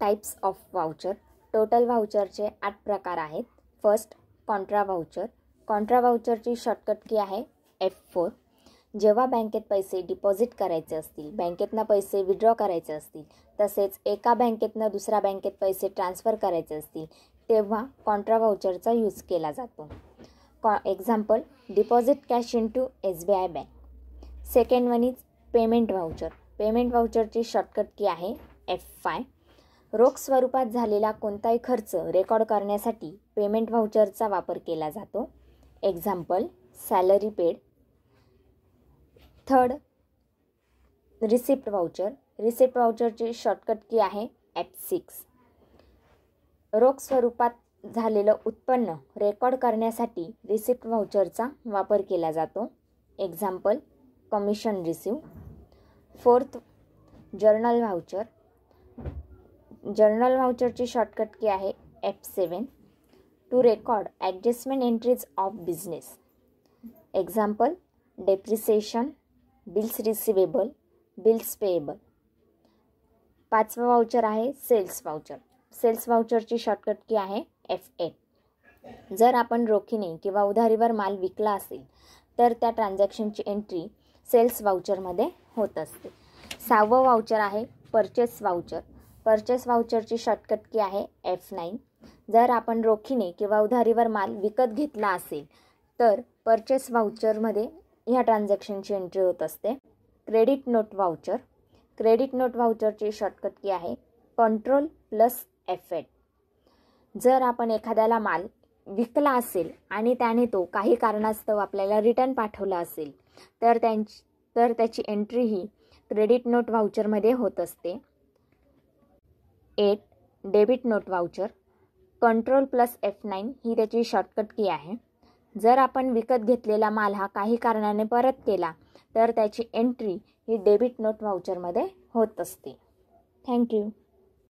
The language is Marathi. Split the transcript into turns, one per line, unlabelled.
Types of voucher. टोटल वाउचरचे 8 प्रकार आहेत. First, contra voucher. कॉन्ट्रा वाउचरची शॉर्टकट की आहे F4. जेव्हा बँकेत पैसे डिपॉझिट करायचे असतील, बँकेतनं पैसे विड्रॉ करायचे असतील, तसेच एका बँकेतनं दुसऱ्या बँकेत पैसे ट्रान्सफर करायचे असतील, तेव्हा कॉन्ट्रा वाउचरचा यूज केला जातो. Example, deposit cash into SBI bank. Second one is payment voucher. Payment वाउचरची शॉर्टकट की आहे F5. रोख स्वरूपात झालेला कोणताही खर्च रेकॉर्ड करण्यासाठी पेमेंट वाउचरचा वापर केला जातो. Example, salary paid. Third, receipt voucher. Receipt वाउचरची शॉर्टकट की आहे F6. रोख स्वरूपात झालेलं उत्पन्न रेकॉर्ड करण्यासाठी रिसिप्ट वाउचरचा वापर केला जातो. Example, commission receive. Fourth, journal voucher. Journal वाउचरची शॉर्टकट की आहे F7. To record adjustment entries of business. Example, depreciation, bills receivable, bills payable. पाचवा वाउचर आहे सेल्स वाउचर. सेल्स वाउचरची शॉर्टकट की आहे F8. जर आपण रोखीने किंवा उधारीवर माल विकला असेल तर त्या ट्रान्झॅक्शनची एंट्री सेल्स वाउचरमध्ये होत असते. सहावं वाउचर आहे purchase voucher. Purchase वाउचरची shortcut key आहे F9. जर आपण रोखीने किंवा उधारीवर माल विकत घेतला असेल तर परचेस वाउचरमध्ये ह्या ट्रान्झॅक्शनची एंट्री होत असते. Credit note voucher. Credit note वाउचरची शॉर्टकट की आहे कंट्रोल प्लस F8. जर आपण एखाद्याला माल विकला असेल आणि त्याने तो काही कारणास्तव आपल्याला रिटर्न पाठवला असेल तर त्याची एंट्री ही क्रेडिट नोट वाउचरमध्ये होत असते. 8, debit note voucher. Control plus F9 ही त्याची शॉर्टकट की आहे. जर आपण विकत घेतलेला माल हा काही कारणाने परत केला तर त्याची एंट्री ही डेबिट नोट वाउचरमध्ये होत असते. थँक्यू.